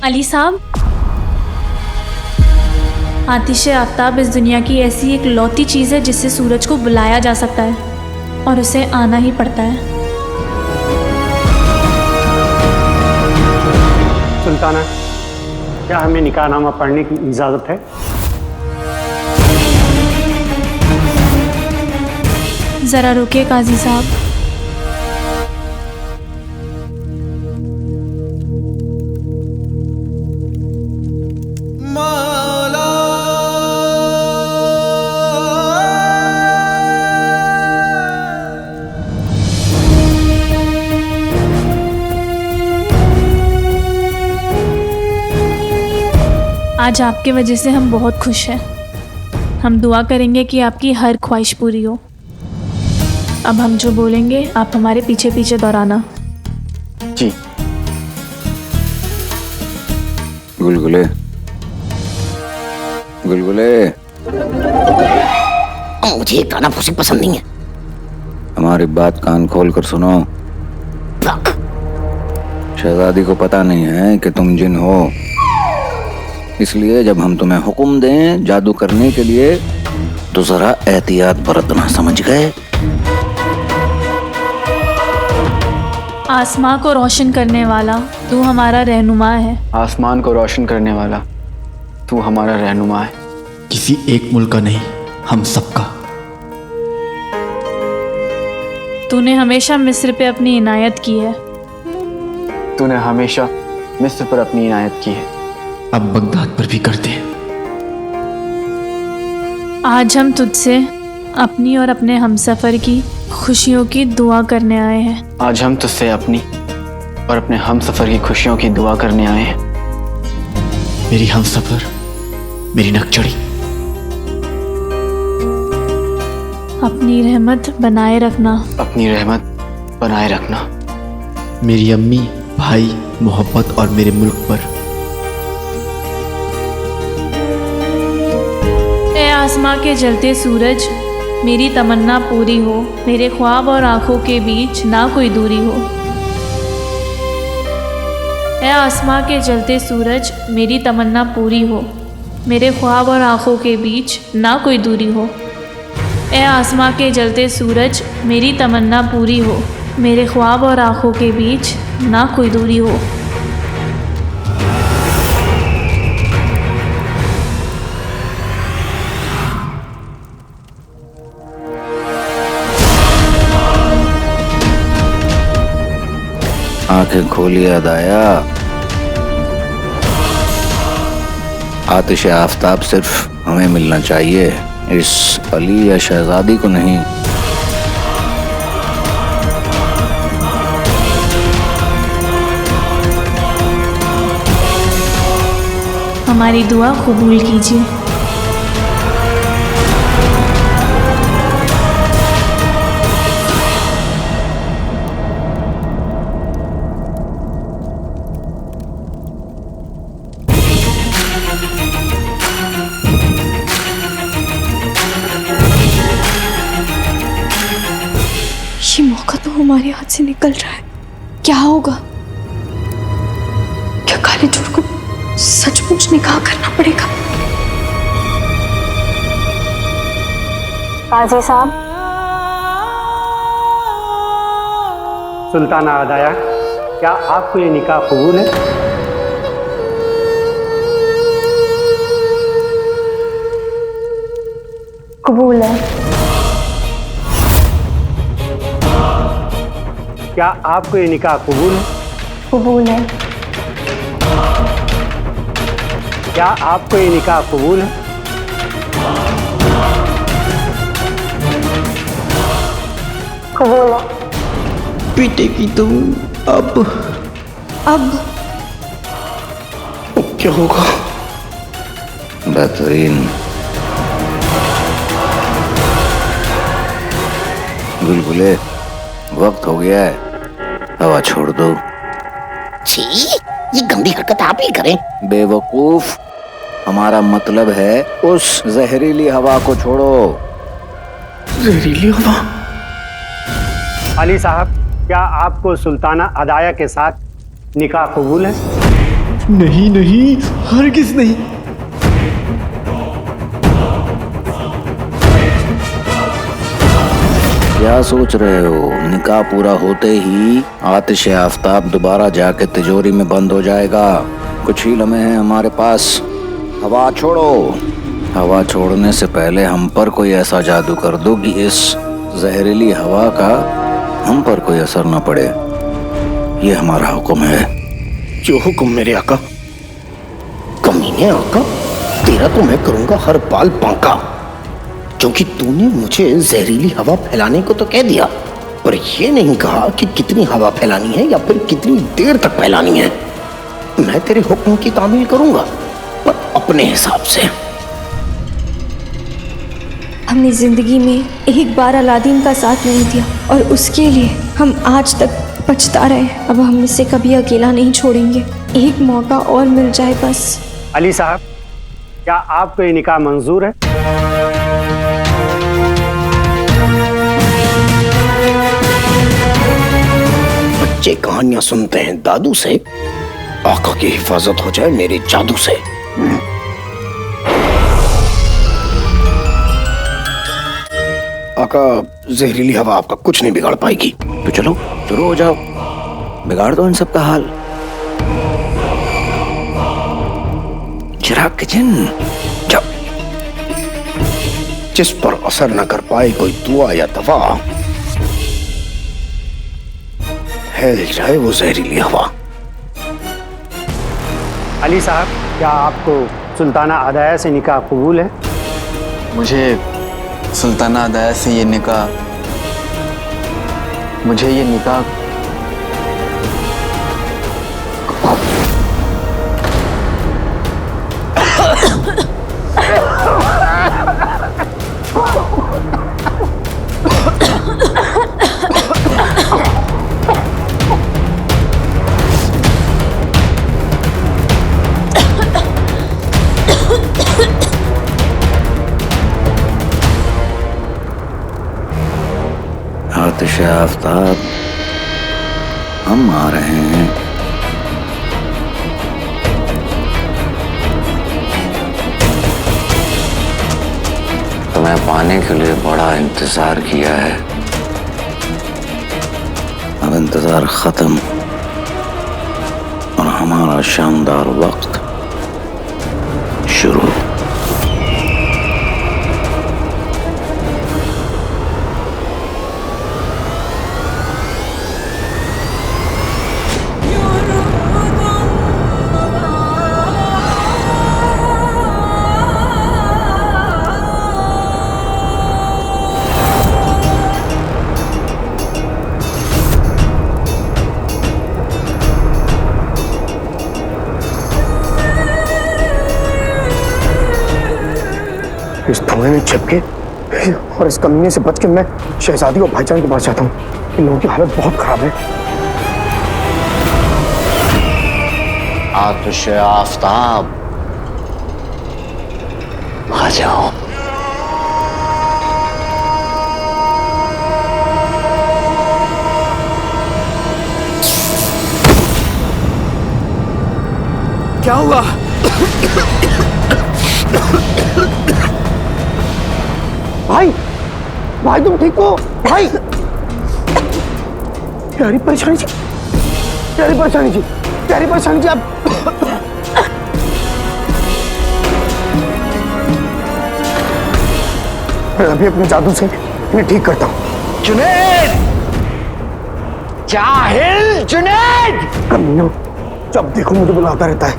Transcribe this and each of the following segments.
अली साहब, आतिश आफ्ताब इस दुनिया की ऐसी एक लौती चीज़ है जिससे सूरज को बुलाया जा सकता है और उसे आना ही पड़ता है। सुल्ताना, क्या हमें निकाहनामा पढ़ने की इजाज़त है? ज़रा रुकिए काजी साहब। आज आपके वजह से हम बहुत खुश हैं। हम दुआ करेंगे कि आपकी हर ख्वाहिश पूरी हो। अब हम जो बोलेंगे आप हमारे पीछे पीछे दोहराना। जी। गुलगुले गुलगुले, मुझे गाना फूसी पसंद नहीं है। हमारी बात कान खोल कर सुनो। शहजादी को पता नहीं है कि तुम जिन हो, इसलिए जब हम तुम्हें हुक्म दें जादू करने के लिए तो जरा एहतियात बरतना, समझ गए? आसमां को रोशन करने वाला तू हमारा रहनुमा है। आसमान को रोशन करने वाला तू हमारा रहनुमा है। किसी एक मुल्क का नहीं, हम सबका। तूने हमेशा मिस्र पे अपनी इनायत की है। तूने हमेशा मिस्र पर अपनी इनायत की है, अब बगदाद पर भी कर दे। आज हम तुझसे अपनी और अपने हमसफ़र की खुशियों की दुआ करने आए हैं। आज हम तुझसे अपनी और अपने हमसफ़र की खुशियों की दुआ करने आए हैं। मेरी हमसफ़र, मेरी नकचड़ी, अपनी रहमत बनाए रखना। अपनी रहमत बनाए रखना। मेरी अम्मी, भाई, मोहब्बत और मेरे मुल्क पर। ए आसमां के जलते सूरज, मेरी तमन्ना पूरी हो, मेरे ख्वाब और आंखों के बीच ना कोई दूरी हो। ए आसमां के जलते सूरज, मेरी तमन्ना पूरी हो, मेरे ख्वाब और आंखों के बीच ना कोई दूरी हो। ए आसमां के जलते सूरज, मेरी तमन्ना पूरी हो, मेरे ख्वाब और आंखों के बीच ना कोई दूरी हो। आंखें खोलिए अदाया। आतिश आफ्ताब सिर्फ हमें मिलना चाहिए, इस अली या शहजादी को नहीं। हमारी दुआ कबूल कीजिए। ये मौका तो हमारे हाथ से निकल रहा है। क्या होगा? क्या काले चोर को सचमुच निकाह करना पड़ेगा? काजी साहब, सुल्ताना अदाया, क्या आपको ये निकाह कबूल है? कबूल है। क्या आपको ये निकाह कबूल है? कबूल है। क्या आपको ये निकाह कबूल है? कबूल है। पीटेगी तुम अब क्या होगा? बेहतरीन। गुलगुले, वक्त हो गया है, हवा छोड़ दो। छी, ये गंदी हरकत आप ही करें। बेवकूफ, हमारा मतलब है उस जहरीली हवा को छोड़ो। जहरीली हवा? अली साहब, क्या आपको सुल्ताना अदाया के साथ निकाह कबूल है? नहीं नहीं, हरगिज नहीं। क्या सोच रहे हो? निकाह पूरा होते ही आतिश आफताब दोबारा जाके तिजोरी में बंद हो जाएगा। कुछ ही लम्हे हैं हमारे पास। हवा छोड़ो। हवा छोड़ने से पहले हम पर कोई ऐसा जादू कर दो कि इस जहरीली हवा का हम पर कोई असर न पड़े। ये हमारा हुक्म है। जो हुक्म मेरे आका। कमीने आका, तेरा तो मैं करूंगा हर बाल बांका, क्योंकि तूने मुझे जहरीली हवा फैलाने को तो कह दिया, पर यह नहीं कहा कि कितनी हवा फैलानी है या फिर कितनी देर तक फैलानी है। मैं तेरे हुक्म की तामील करूंगा, पर अपने हिसाब से। हमने जिंदगी में एक बार अलादीन का साथ नहीं दिया और उसके लिए हम आज तक पछता रहे। अब हम इसे कभी अकेला नहीं छोड़ेंगे। एक मौका और मिल जाए बस। अली साहब, क्या आपको ये निकाह मंजूर है? बच्चे कहानियां सुनते हैं दादू से, आका की हिफाजत हो जाए मेरे जादू से। आका, जहरीली हवा आपका कुछ नहीं बिगाड़ पाएगी। तो चलो शुरू हो जाओ, बिगाड़ दो इन सब का हाल। चिराग के जिन, जाओ। जिस पर असर न कर पाए कोई दुआ या दवा, फैल जाए वो जहरीली हवा। अली साहब, क्या आपको सुल्ताना अदाया से निकाह कबूल है? मुझे सुल्ताना अदाया से ये निकाह आतिश आफताब, हम आ रहे हैं। तुम्हें पाने के लिए बड़ा इंतजार किया है, अब इंतजार खत्म और हमारा शानदार वक्त शुरू। इस धुएं में छिप के और इस कमीने से बच के मैं शहजादी और भाईजान के पास जाता हूँ। इन लोगों की हालत बहुत खराब है। आतिश आफताब, आ जाओ। क्या हुआ? भाई, भाई तुम ठीक हो? भाई, प्यारी परेशानी जी, प्यारी परेशानी जी, प्यारी परेशानी जी, आप मैं अभी अपने जादू से इन्हें ठीक करता हूँ। जुनैद, जाहिल जुनैद! कमीना जब देखो मुझे बुलाता रहता है,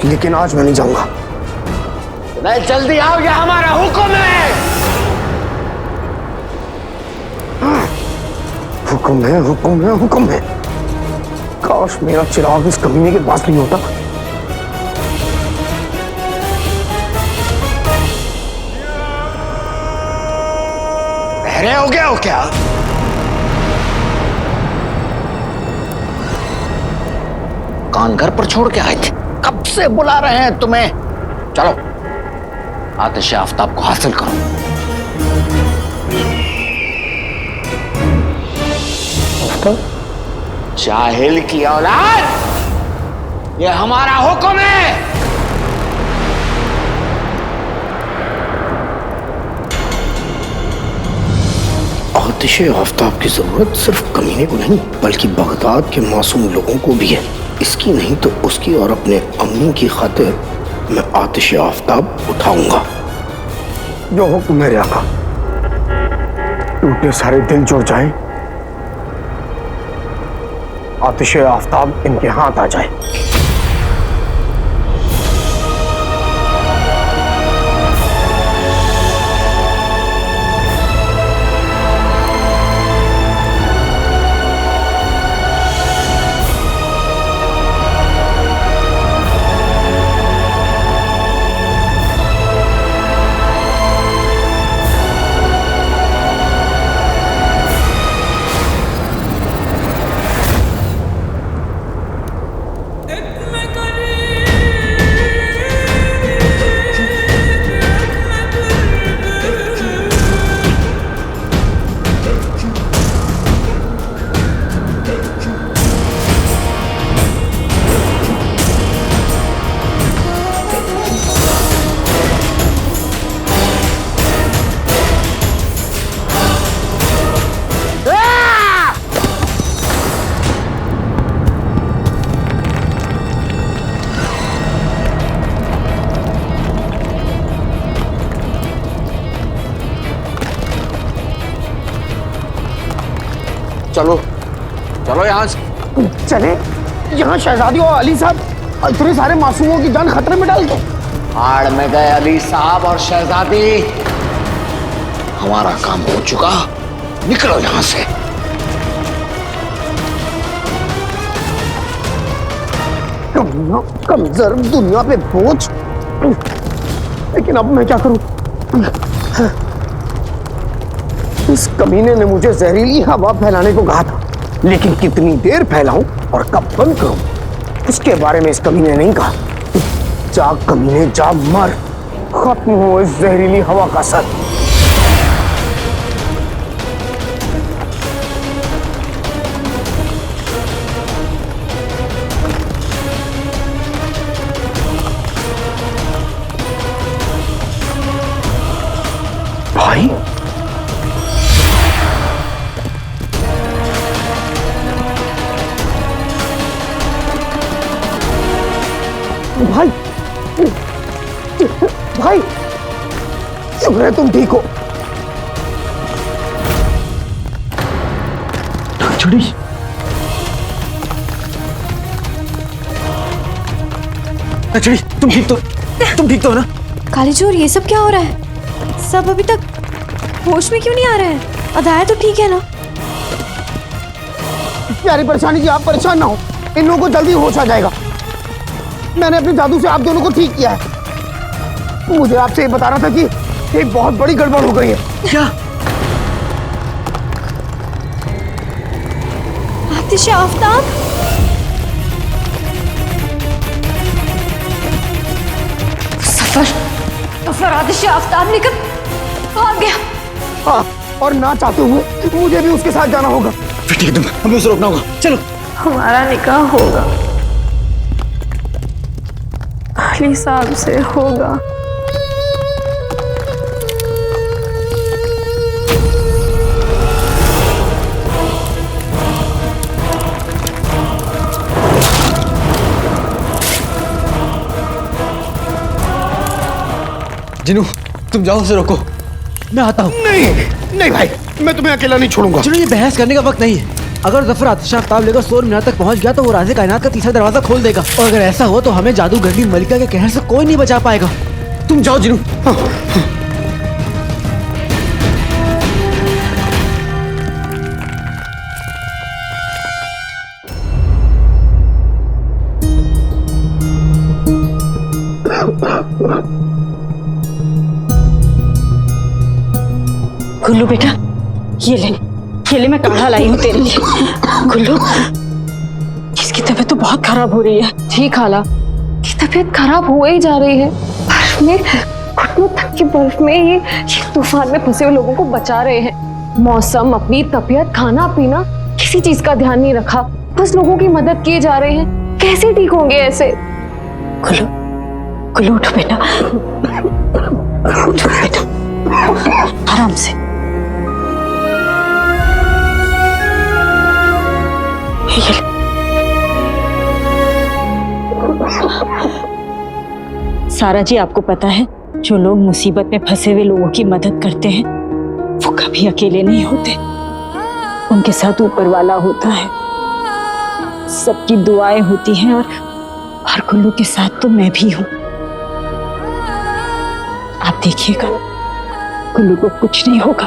लेकिन आज मैं नहीं जाऊंगा। मैं जल्दी आओ, यह हमारा हुक्म है। हुक्म है, हुक्म है, हुक्म है। काश मेरा चिराग इस कमीने के पास नहीं होता। बहरे हो गया हो क्या? कान घर पर छोड़ के आए थे, कब से बुला रहे हैं तुम्हें। चलो आतिश आफताब को हासिल करो। जाहिल की औलाद, ये हमारा हुक्म है। आतिश आफ्ताब की जरूरत सिर्फ कमीने को नहीं बल्कि बगदाद के मासूम लोगों को भी है। इसकी नहीं तो उसकी और अपने अम्मी की खातिर मैं आतिश आफ्ताब उठाऊंगा। जो हुक्म मेरे आका। टूटे सारे दिल जुड़ जाएं, आतिश आफ्ताब इनके हाथ आ जाए। चलो चलो यहाँ से। चले यहाँ शहजादी और अली साहब इतने सारे मासूमों की जान खतरे में डाल दो। आड़ में गए अली साहब और शहजादी। हमारा काम हो चुका, निकलो यहाँ से। कमजोर दुनिया पे बोझ। लेकिन अब मैं क्या करूं? इस कमीने ने मुझे जहरीली हवा फैलाने को कहा था, लेकिन कितनी देर फैलाऊं और कब बंद करूं इसके बारे में इस कमीने ने नहीं कहा। जा कमीने जा, मर, खत्म हो इस जहरीली हवा का असर। भाई भाई भाई शुक्र है तुम ठीक हो। छोड़ी छोड़ी, तुम ठीक तो हो ना? कालीचोर, ये सब क्या हो रहा है? सब अभी तक होश में क्यों नहीं आ रहे हैं? अदाया तो ठीक है ना? प्यारी परेशानी जी, आप परेशान ना हो, इन लोगों को जल्दी होश आ जाएगा। मैंने अपने जादू से आप दोनों को ठीक किया है। मुझे आपसे ये बताना था कि एक बहुत बड़ी गड़बड़ हो गई है। क्या? आतिश आफ्ताब, सफर आतिश आफ्ताब लेकर भाग गया। हाँ, और ना चाहते हुए मुझे भी उसके साथ जाना होगा। ठीक है, तुम हमें उसे रोकना होगा। चलो। हमारा निकाह होगा, अली साहब से होगा। जिनू, तुम जाओ, उसे रोको, मैं आता हूँ। नहीं भाई, मैं तुम्हें अकेला नहीं छोड़ूंगा। जिनू, ये बहस करने का वक्त नहीं है। अगर जफर आतिश आफ्ताब लेकर सोर मीनार तक पहुंच गया तो वो राज़े कायनात का तीसरा दरवाजा खोल देगा, और अगर ऐसा हो तो हमें जादूगरनी मलिका के कहर से कोई नहीं बचा पाएगा। तुम जाओ जिनू। हाँ। गुल्लू बेटा, ये ले मैं काढ़ा लाई हूँ तेरे लिए। गुल्लू, इसकी तबीयत तो बहुत खराब हो रही है। ठीक खाला, की तबीयत खराब हो ही जा रही है। बर्फ में, घुटनों तक की बर्फ में ये तूफान में फंसे हुए लोगों को बचा रहे हैं। मौसम, अपनी तबीयत, खाना पीना, किसी चीज का ध्यान नहीं रखा, बस लोगों की मदद किए जा रहे हैं। कैसे ठीक होंगे ऐसे? गुल्लू, गुल्लू उठो बेटा, उठो बेटा, आराम से। ये ले। सारा जी, आपको पता है जो लोग मुसीबत में फंसे हुए लोगों की मदद करते हैं वो कभी अकेले नहीं होते, उनके साथ ऊपर वाला होता है, सबकी दुआएं होती हैं। और गुल्लू के साथ तो मैं भी हूं। आप देखिएगा, गुल्लू को कुछ नहीं होगा,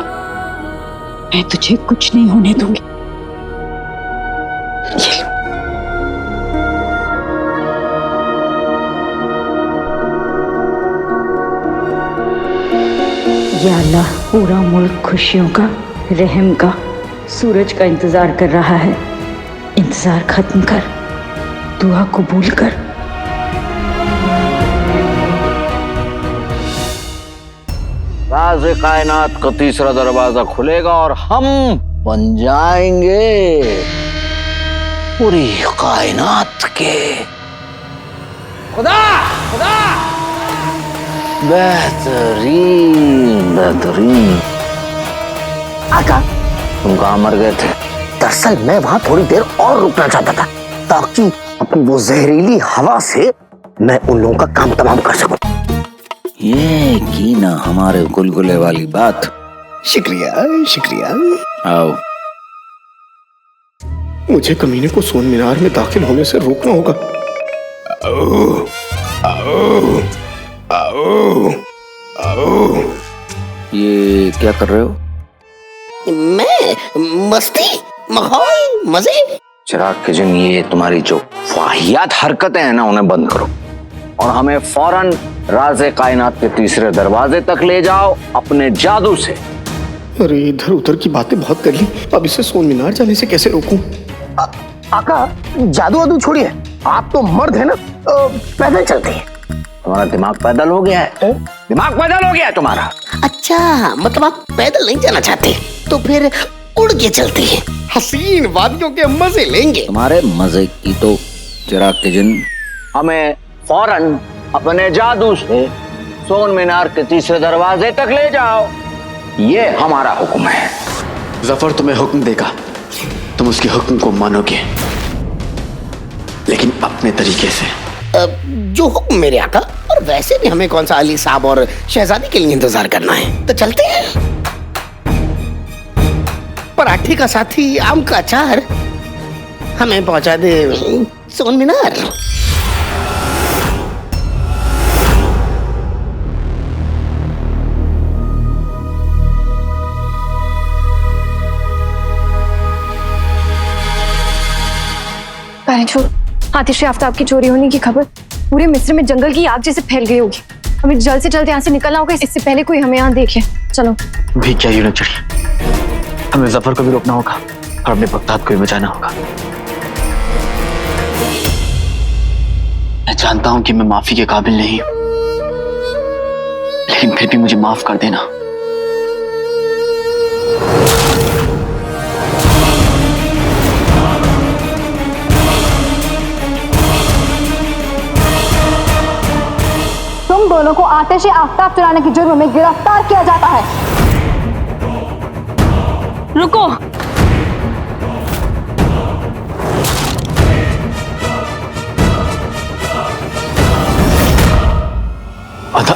मैं तुझे कुछ नहीं होने दूंगी। ये लो। या अल्लाह, पूरा मुल्क खुशियों का, रहम का, सूरज का इंतजार कर रहा है। इंतजार खत्म कर, दुआ कबूल कर। राज़ कायनात का तीसरा दरवाजा खुलेगा और हम बन जाएंगे पूरी कायनात के खुदा। खुदा बेहतरीन बेहतरीन। आका, तुम कहाँ मर गए थे? दरअसल मैं वहां थोड़ी देर और रुकना चाहता था ताकि अपनी वो जहरीली हवा से मैं उन लोगों का काम तमाम कर सकूं। ये की ना हमारे गुलगुले वाली बात। शुक्रिया शुक्रिया। आओ। मुझे कमीने को सोन मीनार में दाखिल होने से रोकना होगा। आओ, आओ, आओ, आओ। ये क्या कर रहे हो? मैं मस्ती, माहौल, मजे। चिराग के जिन, ये तुम्हारी जो वाहियात हरकतें हैं ना, उन्हें बंद करो और हमें फौरन राज़े कायनात के तीसरे दरवाजे तक ले जाओ अपने जादू से। अरे इधर उधर की बातें बहुत कर ली, अब इसे सोन मीनार जाने से कैसे रोकूं? आका, जादू वादू छोड़िए, आप तो मर्द है ना, पैदल चलते हैं। तुम्हारा दिमाग पैदल हो गया है? दिमाग पैदल हो गया है तुम्हारा? अच्छा, मतलब आप पैदल नहीं जाना चाहते, तो फिर उड़ के चलते हैं, हसीन वादियों के मजे लेंगे। तुम्हारे मजे की तो चिराग के जिन, हमें फौरन अपने जादू से सोन मीनार के तीसरे दरवाजे तक ले जाओ, ये हमारा हुक्म है। जफर तुम्हें हुक्म देगा, तुम उसके हुक्म को मानोगे, लेकिन अपने तरीके से। जो हुक्म मेरे आका। और वैसे भी हमें कौन सा अली साहब और शहजादी के लिए इंतजार करना है, तो चलते हैं। पराठे का साथी आम का अचार हमें पहुंचा दे सोन मीनार। आतिश आफ्ताब की चोरी होने की खबर पूरे मिस्र में जंगल की आग जैसे फैल गई होगी। हमें जल्द से जल्द यहाँ से निकलना होगा, इससे पहले कोई हमें यहाँ देखे। चलो। भी क्या यूं न चढ़िए, हमें जफर को भी रोकना होगा और अपने बगदाद को भी बचाना होगा। मैं जानता हूं कि मैं माफी के काबिल नहीं हूं, लेकिन फिर भी मुझे माफ कर देना। तुम दोनों को आतिश आफ्ताब चुराने के जुर्म में गिरफ्तार किया जाता है। रुको, अदा,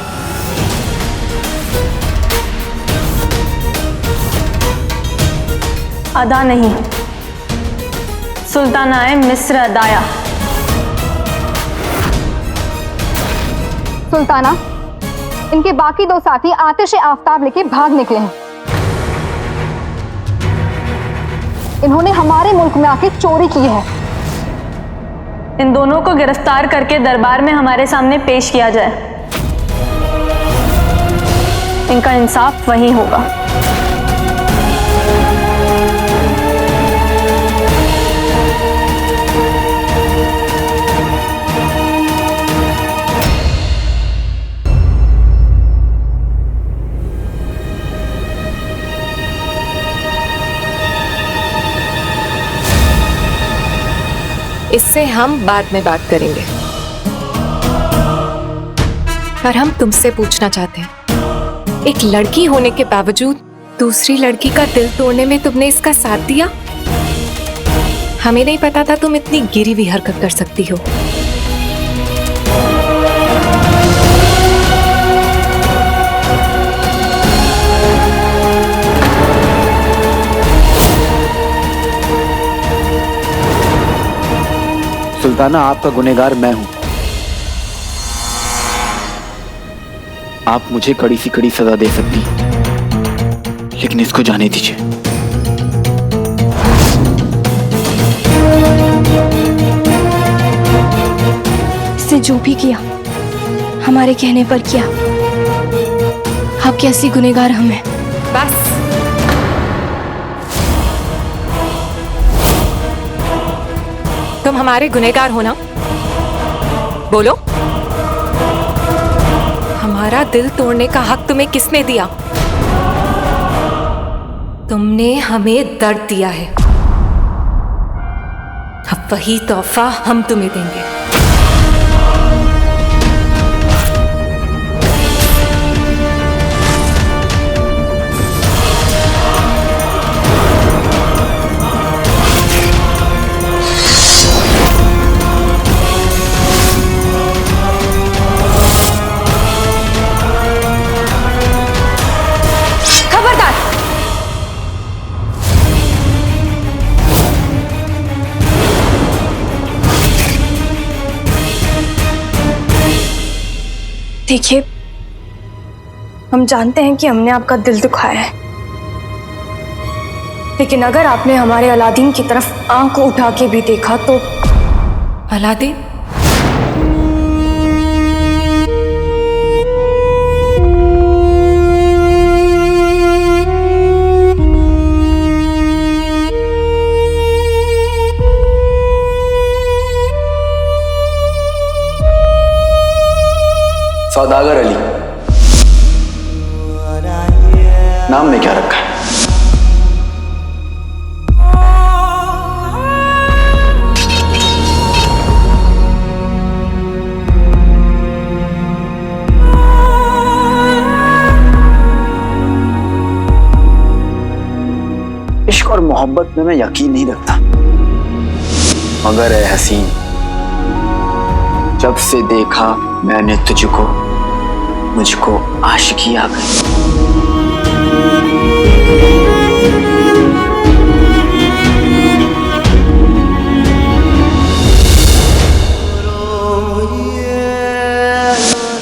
अदा नहीं, सुल्तानाए मिस्र अदाया। सुल्ताना, इनके बाकी दो साथी आतिश आफ्ताब लेके भाग निकले हैं। इन्होंने हमारे मुल्क में आके चोरी की है। इन दोनों को गिरफ्तार करके दरबार में हमारे सामने पेश किया जाए, इनका इंसाफ वहीं होगा। इस से हम बाद में बात करेंगे, पर हम तुमसे पूछना चाहते हैं, एक लड़की होने के बावजूद दूसरी लड़की का दिल तोड़ने में तुमने इसका साथ दिया? हमें नहीं पता था तुम इतनी गिरी हुई हरकत कर सकती हो। सुल्ताना, आपका गुनहगार मैं हूं। आप मुझे कड़ी सी कड़ी सजा दे सकती, लेकिन इसको जाने दीजिए। इसने जो भी किया हमारे कहने पर किया। आपके असली गुनहगार हम हैं। बस तुम हमारे गुनहगार हो ना? बोलो, हमारा दिल तोड़ने का हक तुम्हें किसने दिया? तुमने हमें दर्द दिया है, अब वही तोहफा हम तुम्हें देंगे। देखिए, हम जानते हैं कि हमने आपका दिल दुखाया है, लेकिन अगर आपने हमारे अलादीन की तरफ आंख उठा के भी देखा तो। अलादीन? सौदागर अली नाम में क्या रखा है? इश्क और मोहब्बत में मैं यकीन नहीं रखता, मगर ए हसीन, जब से देखा मैंने तुझको, मुझको आशिकी आ गई।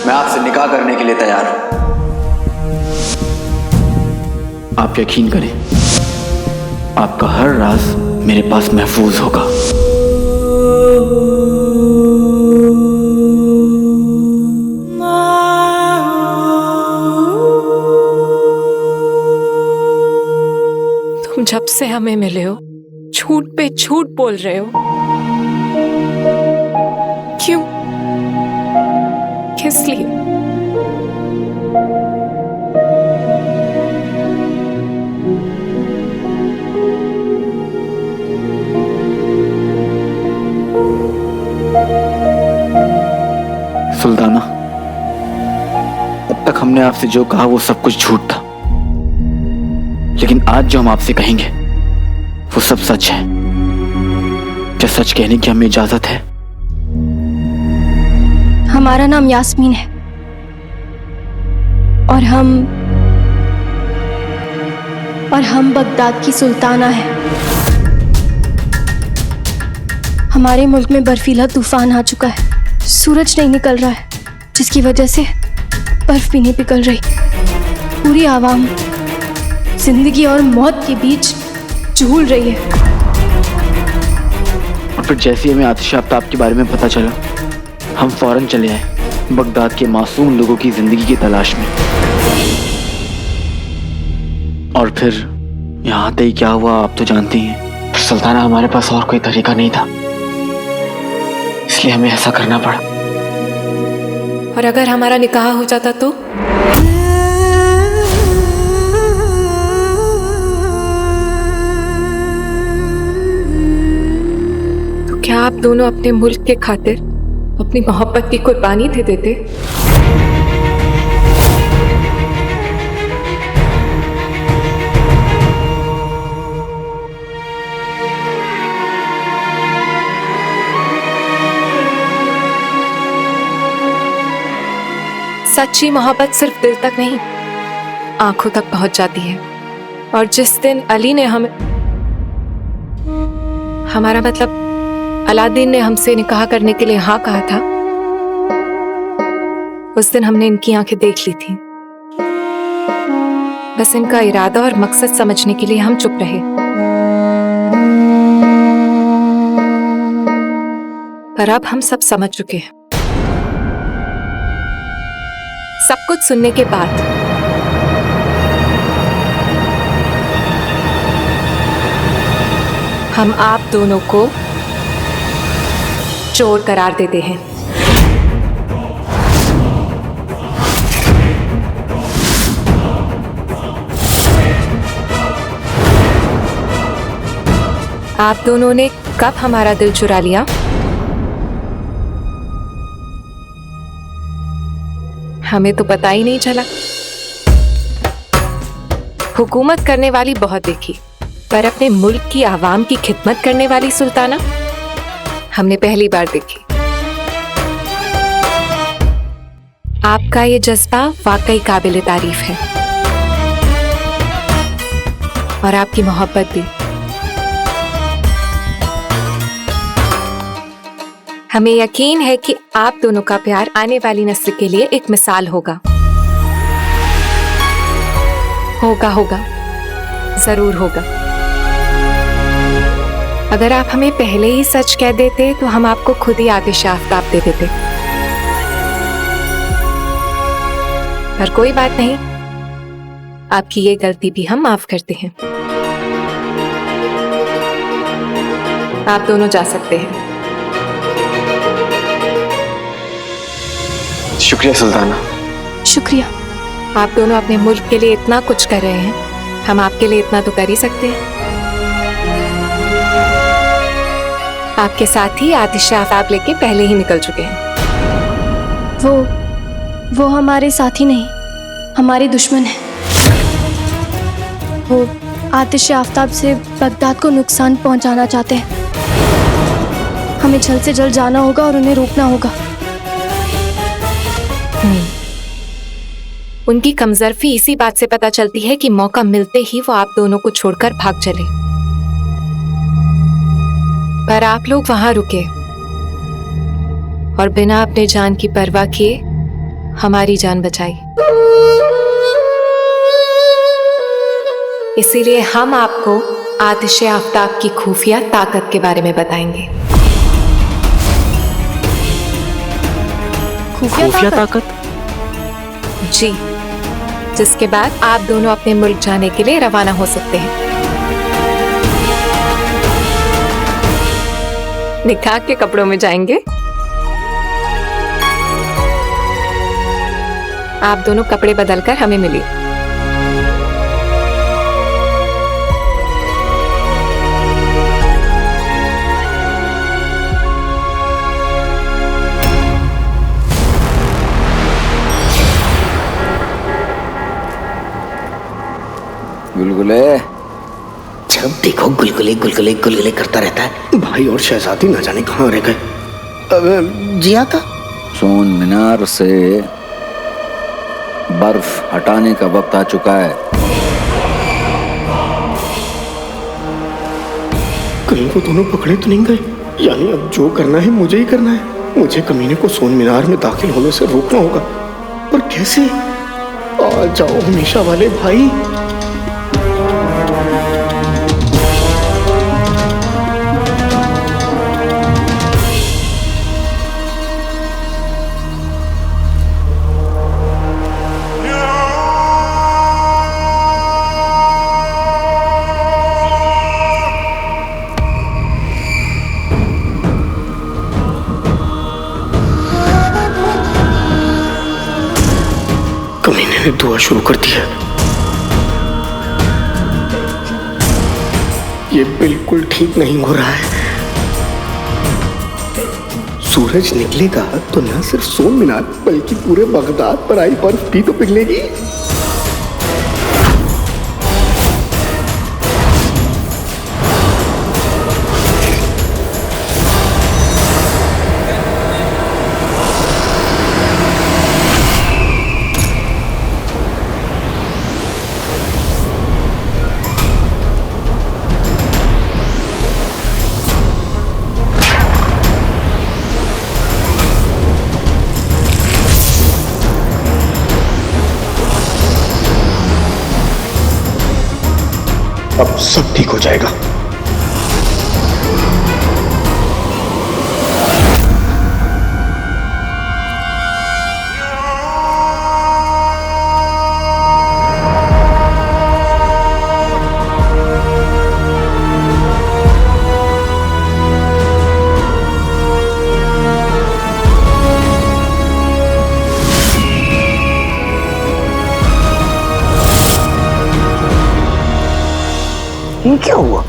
मैं आपसे निकाह करने के लिए तैयार हूं। आप यकीन करें, आपका हर राज मेरे पास महफूज होगा। जब से हमें मिले हो झूठ पे झूठ बोल रहे हो। क्यों? किस लिए? सुल्ताना, अब तक हमने आपसे जो कहा वो सब कुछ झूठ था, लेकिन आज जो हम आपसे कहेंगे वो सब सच है। क्या सच कहने की हमें इजाजत है? हमारा नाम यास्मीन है और हम बगदाद की सुल्ताना है। हमारे मुल्क में बर्फीला तूफान आ चुका है, सूरज नहीं निकल रहा है, जिसकी वजह से बर्फ भी नहीं पिघल रही। पूरी आवाम जिंदगी और मौत के बीच झूल रही है। और फिर जैसे हमें आतिश आफ्ताब के बारे में पता चला, हम फौरन चले आए बगदाद के मासूम लोगों की जिंदगी की तलाश में। और फिर यहाँ आते ही क्या हुआ आप तो जानती हैं। सुल्ताना, हमारे पास और कोई तरीका नहीं था, इसलिए हमें ऐसा करना पड़ा। और अगर हमारा निकाह हो जाता तो? क्या क्या आप दोनों अपने मुल्क के खातिर अपनी मोहब्बत की कुर्बानी दे देते? सच्ची मोहब्बत सिर्फ दिल तक नहीं, आंखों तक पहुंच जाती है। और जिस दिन अली ने हमारा मतलब अलादीन ने हमसे निकाह करने के लिए हाँ कहा था, उस दिन हमने इनकी आंखें देख ली थी। बस इनका इरादा और मकसद समझने के लिए हम चुप रहे। पर अब हम सब समझ चुके हैं। सब कुछ सुनने के बाद हम आप दोनों को चोर करार देते हैं। आप दोनों ने कब हमारा दिल चुरा लिया? हमें तो पता ही नहीं चला। हुकूमत करने वाली बहुत देखी, पर अपने मुल्क की आवाम की खिदमत करने वाली सुल्ताना हमने पहली बार देखी। आपका ये जज्बा वाकई काबिल तारीफ है, और आपकी मोहब्बत भी। हमें यकीन है कि आप दोनों का प्यार आने वाली नस्ल के लिए एक मिसाल होगा। होगा, जरूर होगा। अगर आप हमें पहले ही सच कह देते तो हम आपको खुद ही आतिश आफ्ताब दे देते। पर कोई बात नहीं, आपकी ये गलती भी हम माफ करते हैं। आप दोनों जा सकते हैं। शुक्रिया सुल्ताना। शुक्रिया। आप दोनों अपने मुल्क के लिए इतना कुछ कर रहे हैं, हम आपके लिए इतना तो कर ही सकते हैं। आपके साथ ही आतिश आफ्ताब लेके पहले ही निकल चुके हैं। वो हमारे साथी नहीं, हमारे दुश्मन हैं। वो आतिश आफ्ताब से बगदाद को नुकसान पहुंचाना चाहते हैं। हमें जल्द से जल्द जाना होगा और उन्हें रोकना होगा। उनकी कमजोरी इसी बात से पता चलती है कि मौका मिलते ही वो आप दोनों को छोड़कर भाग चले। पर आप लोग वहां रुके और बिना अपने जान की परवाह किए हमारी जान बचाई। इसीलिए हम आपको आतिश आफ्ताब की खुफिया ताकत के बारे में बताएंगे। खुफिया ताकत? जी, जिसके बाद आप दोनों अपने मुल्क जाने के लिए रवाना हो सकते हैं। निकाह के कपड़ों में जाएंगे। आप दोनों कपड़े बदलकर हमें मिलिए। गुलगुले, जब देखो गुलगुले गुलगुले गुलगुले करता रहता है। भाई और शहजादी ना जाने कहाँ रह गए। जी आता। सोन मीनार से बर्फ हटाने का वक्त आ चुका है। कहीं वो दोनों पकड़े तो नहीं गए? यानी अब जो करना है मुझे ही करना है। मुझे कमीने को सोन मीनार में दाखिल होने से रोकना होगा। पर कैसे? आ जाओ हमेशा वाले भाई। कमीने ने दुआ शुरू कर दी है। ये बिल्कुल ठीक नहीं हो रहा है। सूरज निकलेगा तो न सिर्फ सोन मीनार बल्कि पूरे बगदाद पर आई बर्फ भी तो पिघलेगी। अब सब ठीक हो जाएगा। ये क्या हुआ?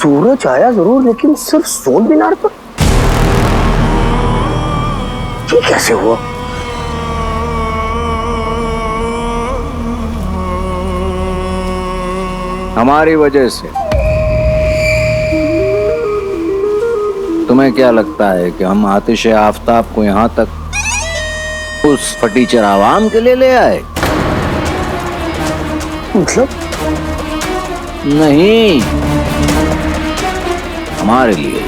सूरज आया जरूर लेकिन सिर्फ सोन मीनार पर। ये कैसे हुआ? हमारी वजह से। तुम्हें क्या लगता है कि हम आतिश आफताब को यहाँ तक उस फटीचर आवाम के लिए ले आए? मतलब नहीं, हमारे लिए।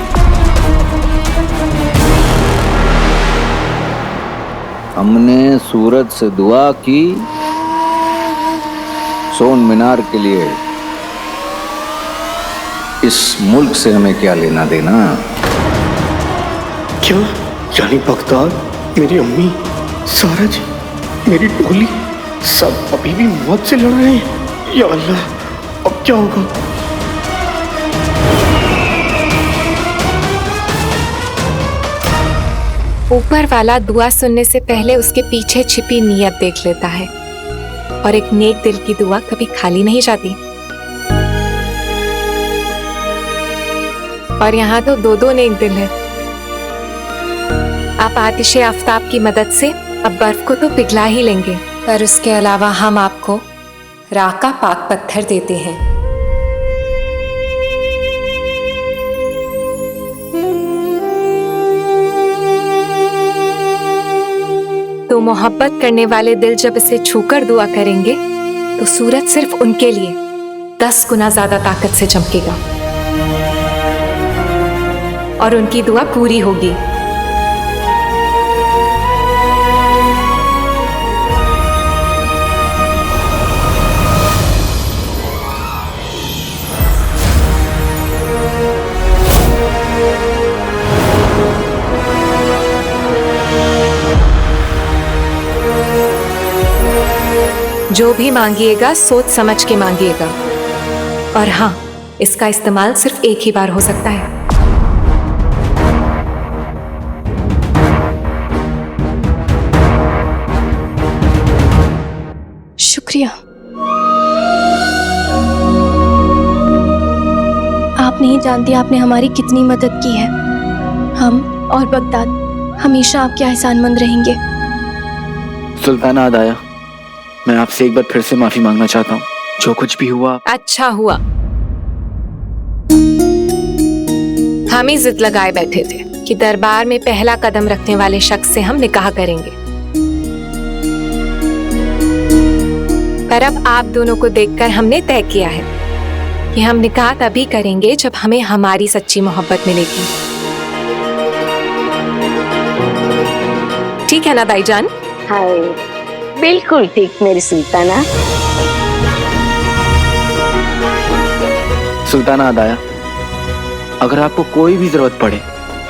हमने सूरज से दुआ की, सोन मीनार के लिए। इस मुल्क से हमें क्या लेना देना? क्या यानी बगदाद, मेरी अम्मी, सारज, मेरी टोली सब अभी भी मौत से लड़ रहे हैं? या अल्लाह, अब क्या होगा? ऊपर वाला दुआ सुनने से पहले उसके पीछे छिपी नीयत देख लेता है, और एक नेक दिल की दुआ कभी खाली नहीं जाती। और यहाँ तो दो दो नेक दिल है। आप आतिश आफताब की मदद से अब बर्फ को तो पिघला ही लेंगे, पर उसके अलावा हम आपको राख का पाक पत्थर देते हैं। तो मोहब्बत करने वाले दिल जब इसे छूकर दुआ करेंगे तो सूरज सिर्फ उनके लिए 10 गुना ज्यादा ताकत से चमकेगा और उनकी दुआ पूरी होगी। जो भी मांगिएगा सोच समझ के मांगिएगा, और हाँ, इसका इस्तेमाल सिर्फ एक ही बार हो सकता है। शुक्रिया। आप नहीं जानती आपने हमारी कितनी मदद की है। हम और बगदाद हमेशा आपके एहसानमंद रहेंगे। सुल्ताना अदाया, मैं आपसे एक बार फिर से माफी मांगना चाहता हूँ। जो कुछ भी हुआ अच्छा हुआ। हम ही जिद लगाए बैठे थे कि दरबार में पहला कदम रखने वाले शख्स से हम निकाह करेंगे, पर अब आप दोनों को देखकर हमने तय किया है कि हम निकाह तभी करेंगे जब हमें हमारी सच्ची मोहब्बत मिलेगी। ठीक है ना भाईजान? हाय, बिल्कुल ठीक मेरी सुल्ताना। सुल्ताना अदाया, अगर आपको कोई भी जरूरत पड़े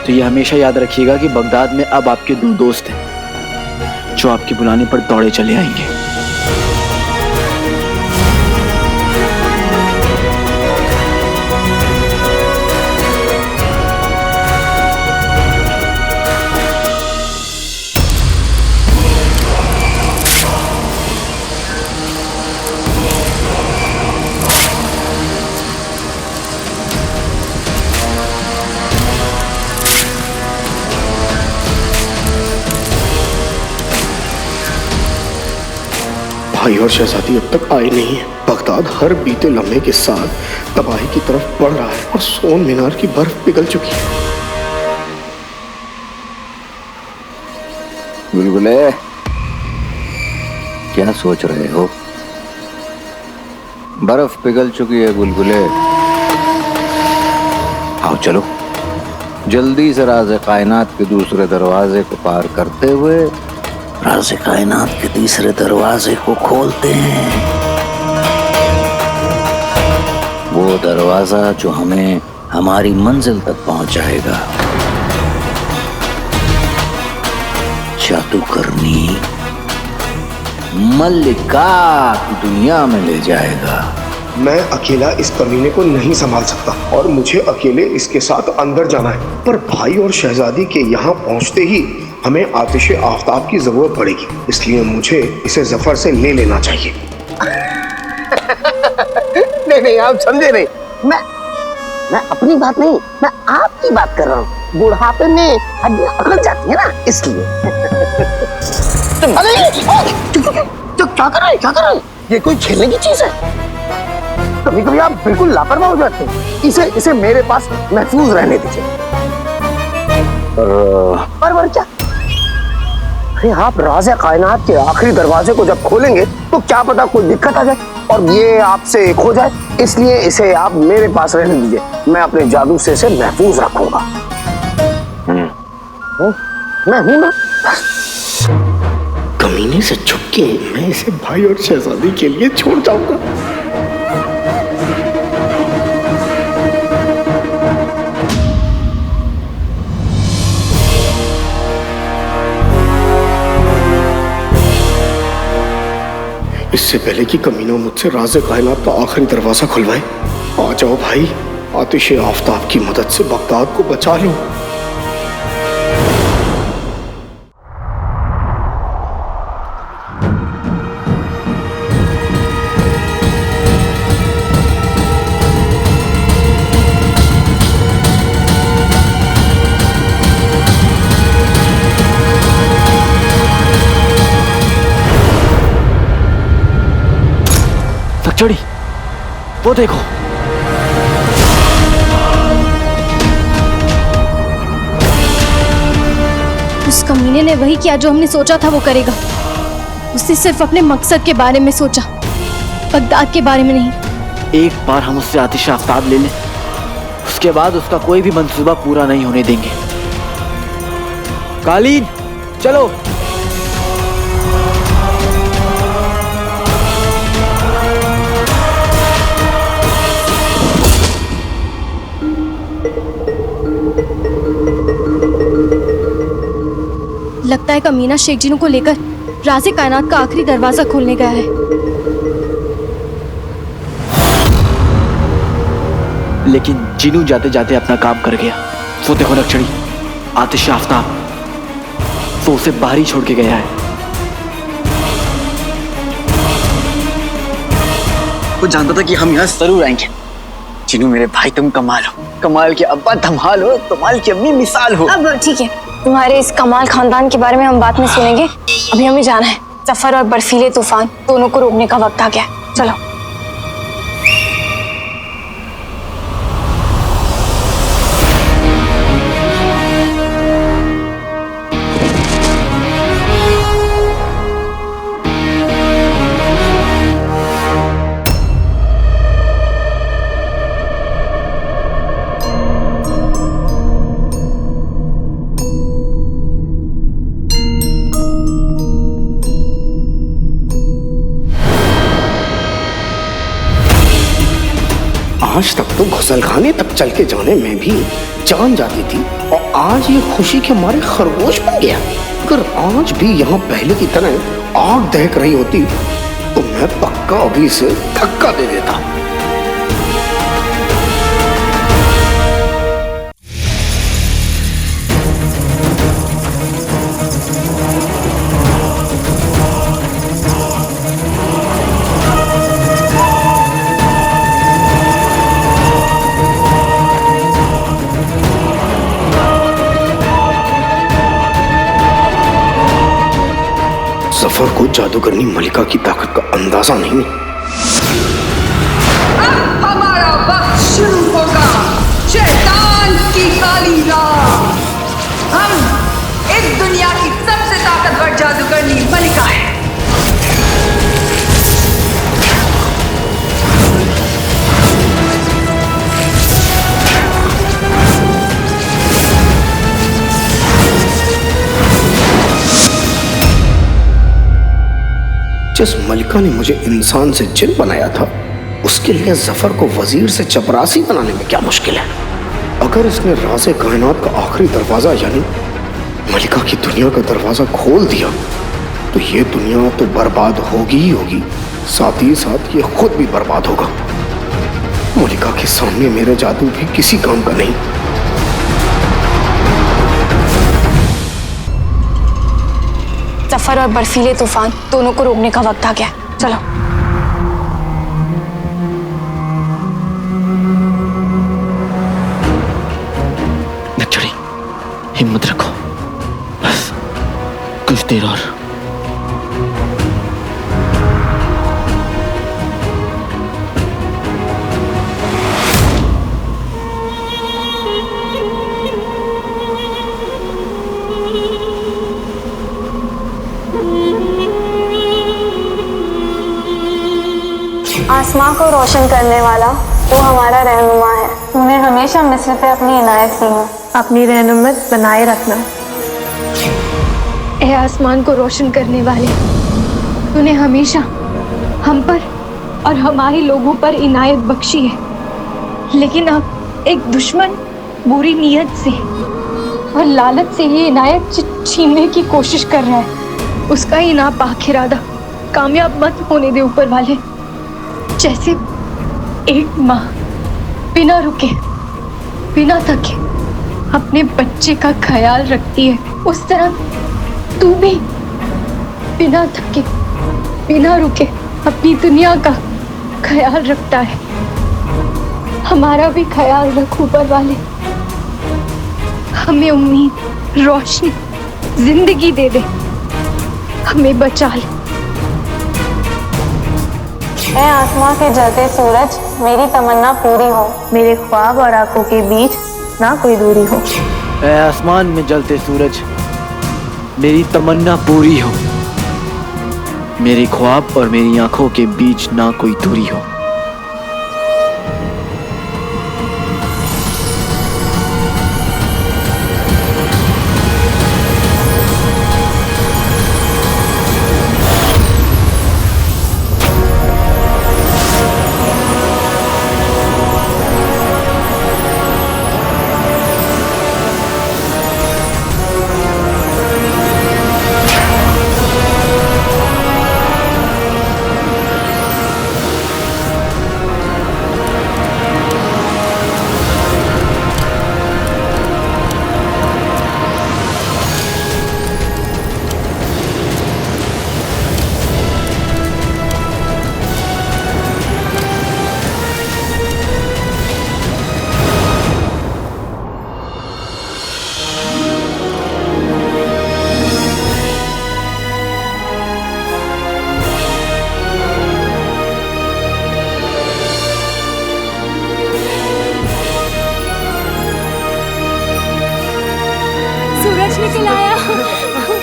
तो ये हमेशा याद रखिएगा कि बगदाद में अब आपके 2 दोस्त हैं जो आपके बुलाने पर दौड़े चले आएंगे। भाई और शहजादी अब तक आए नहीं है। बगदाद हर बीते लम्हे के साथ तबाही की तरफ बढ़ रहा है और सोन मीनार की बर्फ पिघल चुकी है। बुलबुले, क्या सोच रहे हो? बर्फ पिघल चुकी है बुलबुले। आओ चलो, जल्दी से राज़े कायनात के दूसरे दरवाजे को पार करते हुए राज़े कायनात के तीसरे दरवाजे को खोलते हैं। वो दरवाजा जो हमें हमारी मंजिल तक पहुंचाएगा, जादूगरनी मल्लिका की दुनिया में ले जाएगा। मैं अकेला इस कमीने को नहीं संभाल सकता और मुझे अकेले इसके साथ अंदर जाना है। पर भाई और शहजादी के यहाँ पहुँचते ही हमें आतिश आफ्ताब की जरूरत पड़ेगी, इसलिए मुझे इसे जफर से ले लेना चाहिए। नहीं, आप समझे नहीं। मैं अपनी बात नहीं, मैं आपकी बात कर रहा हूँ। बुढ़ापे में हड्डियां अकड़ जाती है ना, इसलिए। तो क्या कर रहे हैं? ये कोई खेलने की चीज है? कभी कभी आप बिल्कुल लापरवाह हो जाते हैं। इसे मेरे पास महफूज रहने दीजिए। पर क्या? अरे आप राज़े कायनात के आखिरी दरवाजे को जब खोलेंगे तो क्या पता कोई दिक्कत आ जाए और ये आपसे खो जाए, इसलिए इसे आप मेरे पास रहने दीजिए। मैं अपने जादू से इसे महफूज रखूंगा। मैं हूं ना। कमीने से छुप के मैं इसे भाई और शहजादी के लिए छोड़ जाऊंगा। इससे पहले कि कमीना मुझसे राज़े कायनात का आखिरी दरवाजा खुलवाए, आ जाओ भाई, आतिश आफ्ताब की मदद से बगदाद को बचा लो। चढ़ी, वो देखो। उस कमीने ने वही किया जो हमने सोचा था वो करेगा। उसने सिर्फ अपने मकसद के बारे में सोचा, बगदाद के बारे में नहीं। एक बार हम उससे आतिश आफ्ताब ले लें, उसके बाद उसका कोई भी मंसूबा पूरा नहीं होने देंगे। कालीन, चलो। लगता है कमीना शेख जिनू को लेकर राज़े कायनात का आखिरी दरवाजा खोलने गया है। लेकिन जिनू जाते जाते अपना काम कर गया। वो देखो नक्शड़ी, आतिश आफ्ताब, वो उसे बाहर ही छोड़ के गया है। वो जानता था कि हम यहाँ जरूर आएंगे। जिनू मेरे भाई, तुम कमाल हो, कमाल के अब्बा धमाल हो, कमाल की अम्मी मिसाल हो। अब ठीक है, तुम्हारे इस कमाल खानदान के बारे में हम बाद में सुनेंगे। अभी हमें जाना है। जफर और बर्फीले तूफान दोनों को रोकने का वक्त आ गया है। चलो। आज तक तो घुसलखाने तक चल के जाने में भी जान जाती थी और आज ये खुशी के मारे खरगोश बन गया। अगर आज भी यहाँ पहले की तरह आग दहक रही होती तो मैं पक्का अभी से धक्का दे देता। जफर को जादूगरनी मलिका की ताकत का अंदाजा नहीं। अब हमारा वक्त शुरू होगा, शैतान की काली रात। हम इस दुनिया की सबसे ताकतवर जादूगरनी मलिका है। जिस मलिका ने मुझे इंसान से जिन बनाया था, उसके लिए जफर को वजीर से चपरासी बनाने में क्या मुश्किल है। अगर इसने राज़े कायनात का आखिरी दरवाजा यानी मलिका की दुनिया का दरवाजा खोल दिया तो ये दुनिया तो बर्बाद होगी ही होगी, साथ ही साथ ये खुद भी बर्बाद होगा। मलिका के सामने मेरे जादू भी किसी काम का नहीं। जफर और बर्फीले तूफान दोनों को रोकने का वक्त आ गया। चलो। नक्चड़ी, हिम्मत रखो, बस कुछ देर और। आसमां को रोशन करने वाला वो हमारा रहनुमा है। तूने हमेशा मिस्र पे अपनी इनायत की है, अपनी रहनुमत बनाए रखना। ए आसमान को रोशन करने वाले, तूने हमेशा हम पर और हमारे लोगों पर इनायत बख्शी है, लेकिन अब एक दुश्मन बुरी नीयत से और लालच से ये इनायत छीनने की कोशिश कर रहा है। उसका ही नापाक इरादा कामयाब मत होने दे ऊपर वाले। जैसे एक माँ बिना रुके बिना थके अपने बच्चे का ख्याल रखती है, उस तरह तू भी बिना थके बिना रुके अपनी दुनिया का ख्याल रखता है। हमारा भी ख्याल रख ऊपर वाले, हमें उम्मीद, रोशनी, जिंदगी दे दे, हमें बचा ले। ऐ आसमां के जलते सूरज, मेरी तमन्ना पूरी हो, मेरे ख्वाब और आंखों के बीच ना कोई दूरी हो। ऐ आसमान में जलते सूरज, मेरी तमन्ना पूरी हो, मेरे ख्वाब और मेरी आंखों के बीच ना कोई दूरी हो।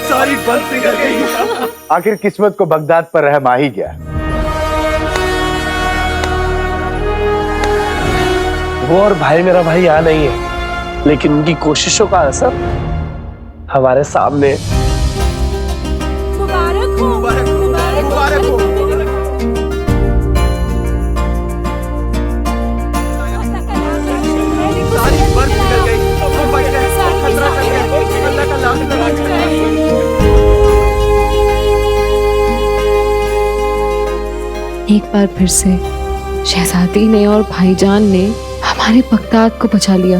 सारी बंद पिघल गई। आखिर किस्मत को बगदाद पर रहम आ ही गया। वो और भाई मेरा भाई यहाँ नहीं है, लेकिन उनकी कोशिशों का असर हमारे सामने। मुबारक हो, मुबारक हो, मुबारक हो। सारी बर्फ पिघल गई। वो बच गए, खतरा कर गए। अल्लाह का नाम लगा। एक बार फिर से शहजादी ने और भाईजान ने हमारे बगदाद को बचा लिया।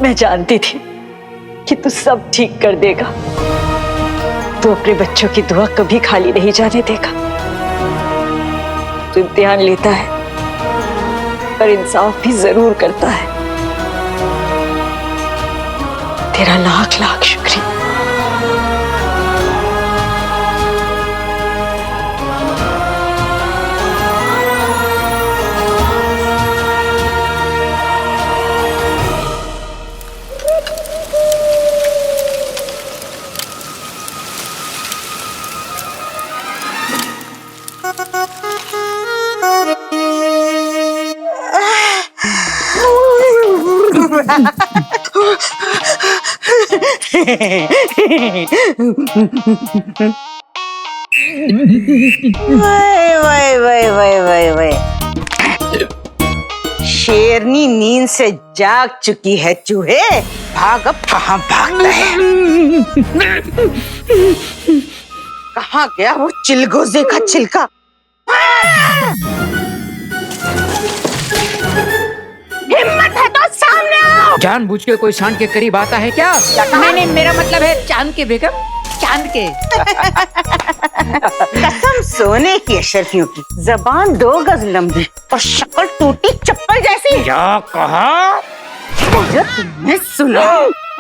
मैं जानती थी कि तू सब ठीक कर देगा। तू अपने बच्चों की दुआ कभी खाली नहीं जाने देगा। तू इम्तिहान लेता है पर इंसाफ भी जरूर करता है। तेरा लाख लाख शुक्रिया। वै वै वै वै वै शेरनी नींद से जाग चुकी है चूहे। भाग, अब कहाँ भागता है? कहाँ गया वो चिलगोजे का चिलका? हिम्मत है तो सामने आओ। जानबूझ के कोई चांद के करीब आता है क्या? नहीं, मेरा मतलब है चांद के बेगम, चांद के। कसम सोने की अशरफियों की, जबान 2 गज लंबी और शक्ल टूटी चप्पल जैसी। क्या कहा? जो तुमने सुना,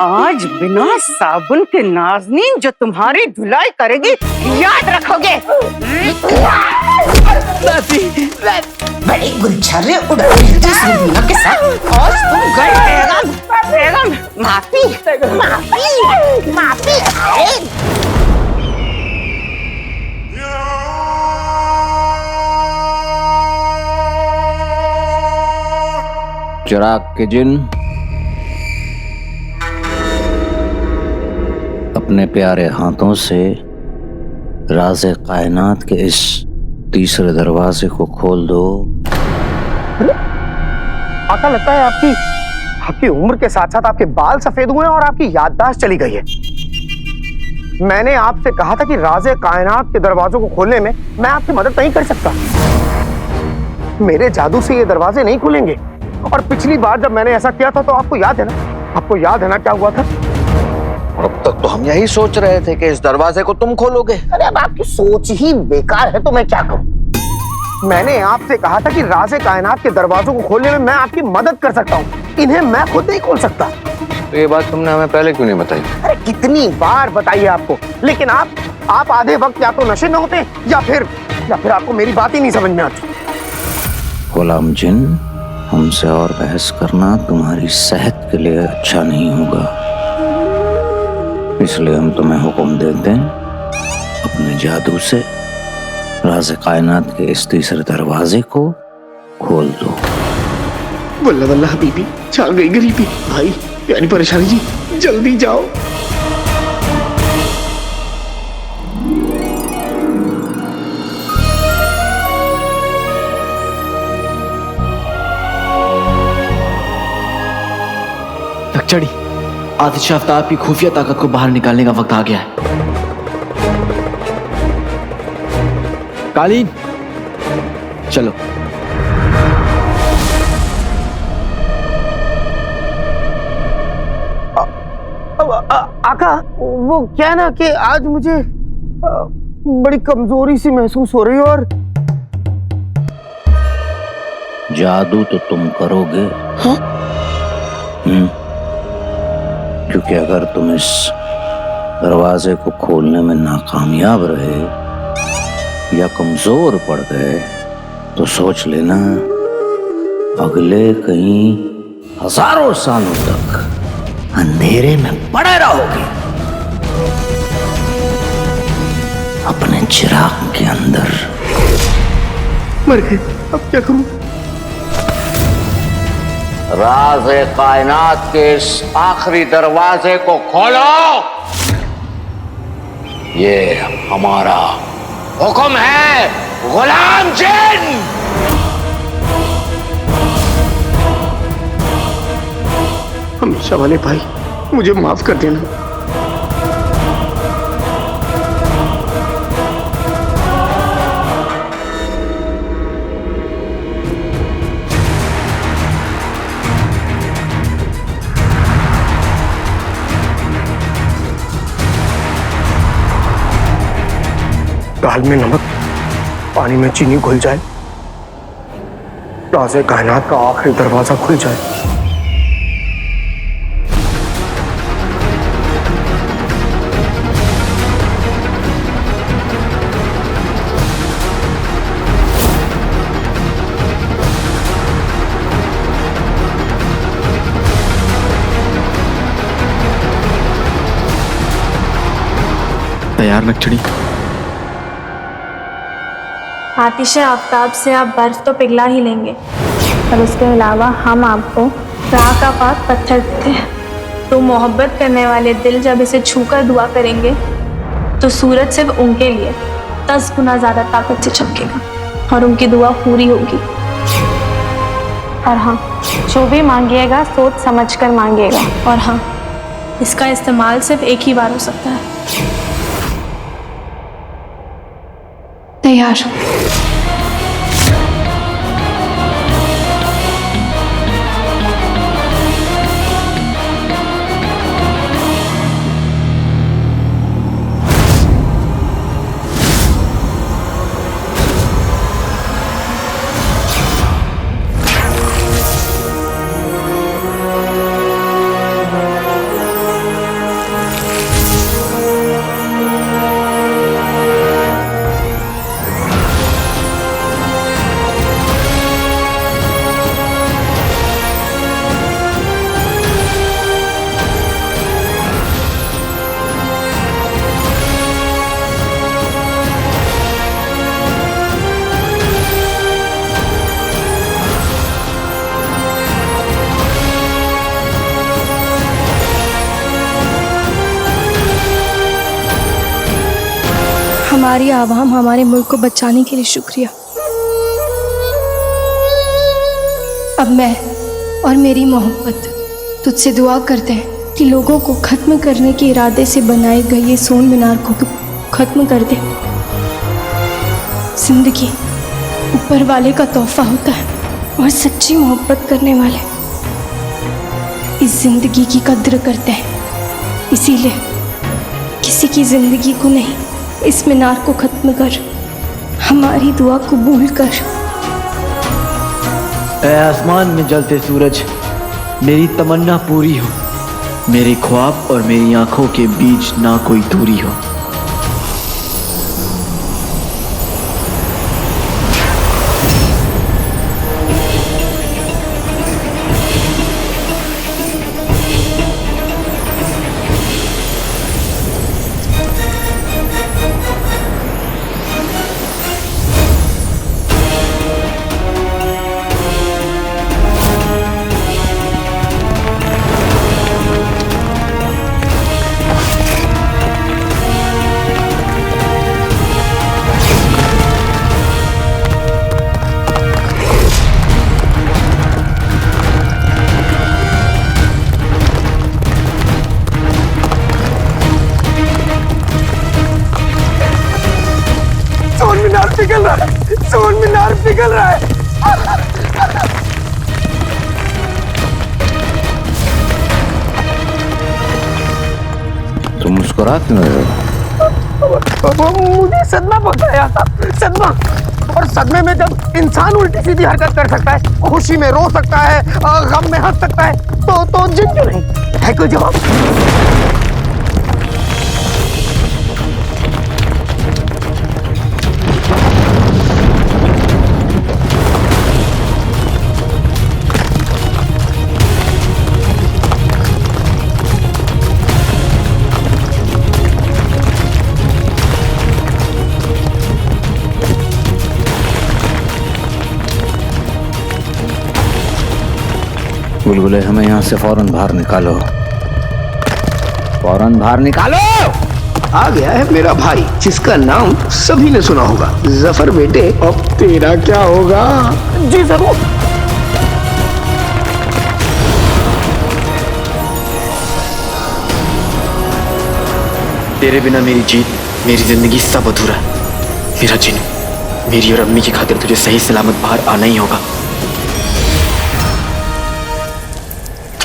आज बिना साबुन के नाज़नीन जो तुम्हारी धुलाई करेगी याद रखोगे। बड़ी गुलछर्रे उड़ा रही थी सुबीना के साथ, आज तुम गए बेगम। बेगम माफी माफी माफी। चिराग के जिन, अपने प्यारे हाथों से राज़े कायनात के इस तीसरे दरवाजे को खोल दो। आका, लगता है आपकी उम्र के साथ साथ आपके बाल सफेद हुए हैं और आपकी याददाश्त चली गई है। मैंने आपसे कहा था कि राज़े कायनात के दरवाजों को खोलने में मैं आपकी मदद नहीं कर सकता। मेरे जादू से ये दरवाजे नहीं खुलेंगे। और पिछली बार जब मैंने ऐसा किया था तो आपको याद है ना? आपको याद है ना क्या हुआ था? और अब तक तो हम यही सोच रहे थे कि इस दरवाजे को तुम खोलोगे। अरे अब आपकी सोच ही बेकार है तो मैं क्या करूं? मैंने आपसे कहा था कि राज़े कायनात के दरवाजों को खोलने में मैं आपकी मदद कर सकता हूं, इन्हें मैं खुद नहीं खोल सकता। तो ये बात तुमने हमें पहले क्यों नहीं बताई? अरे कितनी बार बताइए आपको, लेकिन आप आधे वक्त या तो नशे में होते या फिर आपको मेरी बात ही नहीं समझ में आती। गुलाम जिन, हमसे और बहस करना तुम्हारी सेहत के लिए अच्छा नहीं होगा, इसलिए हम तुम्हें हुक्म देते हैं अपने जादू से राज़े कायनात के इस तीसरे दरवाजे को खोल दो। वल्ला वल्ला हबीबी, छा गई गरीबी। भाई यानी परेशानी जी, जल्दी जाओ। चढ़ी, आतिश आफ्ताब की खुफिया ताकत को बाहर निकालने का वक्त आ गया है। कालीन, चलो। आका, वो क्या है ना कि आज मुझे बड़ी कमजोरी सी महसूस हो रही है। और जादू तो तुम करोगे? हाँ? क्योंकि अगर तुम इस दरवाजे को खोलने में नाकामयाब रहे या कमजोर पड़ गए तो सोच लेना अगले कई हजारों सालों तक अंधेरे में पड़े रहोगे, अपने चिराग के अंदर। मर गए, अब क्या करूं? राज़े कायनात के इस आखिरी दरवाजे को खोलो, ये हमारा हुक्म है गुलाम जिन। हमेशा वाले भाई, मुझे माफ कर देना। दाल में नमक, पानी में चीनी घुल जाए, राज़े कायनात का आखिरी दरवाजा खुल जाए। तैयार नक्चड़ी? आतिश आफ्ताब से आप बर्फ तो पिघला ही लेंगे, पर उसके अलावा हम आपको राह का पात पत्थर देते हैं, तो मोहब्बत करने वाले दिल जब इसे छूकर दुआ करेंगे तो सूरज सिर्फ उनके लिए 10 गुना ज्यादा ताकत से चमकेगा और उनकी दुआ पूरी होगी। और हाँ, जो भी मांगिएगा सोच समझ कर मांगिएगा। और हाँ, इसका इस्तेमाल सिर्फ एक ही बार हो सकता है। तैयार। हमारी आवाम हमारे मुल्क को बचाने के लिए शुक्रिया। अब मैं और मेरी मोहब्बत तुझसे दुआ करते हैं कि लोगों को ख़त्म करने के इरादे से बनाए गए ये सोन मीनार को तू ख़त्म कर दे। जिंदगी ऊपर वाले का तोहफा होता है और सच्ची मोहब्बत करने वाले इस जिंदगी की कद्र करते हैं। इसीलिए किसी की जिंदगी को नहीं, इस मीनार को ख़त्म कर, हमारी दुआ कबूल कर। ऐ आसमान में जलते सूरज, मेरी तमन्ना पूरी हो, मेरे ख्वाब और मेरी आंखों के बीच ना कोई दूरी हो। पिघल रहा है, सोन मीनार पिघल रहा है। तुम मुस्कुरा क्यों रहे हो? मुझे सदमा पहुंचाया था, सदमा। और सदमे में जब इंसान उल्टी सीधी हरकत कर सकता है, खुशी में रो सकता है, गम में हंस सकता है, तो जिन क्यों नहीं है? कोई जवाब? बुलबुले, हमें यहाँ से फौरन बाहर निकालो, फौरन बाहर निकालो। आ गया है मेरा भाई, जिसका नाम सभी ने सुना होगा। जफर बेटे, अब तेरा क्या होगा? जी जरूर। तेरे बिना मेरी जीत, मेरी जिंदगी सब अधूरा है। मेरा जिन्नू, मेरी और अम्मी की खातिर तुझे सही सलामत बाहर आना ही होगा।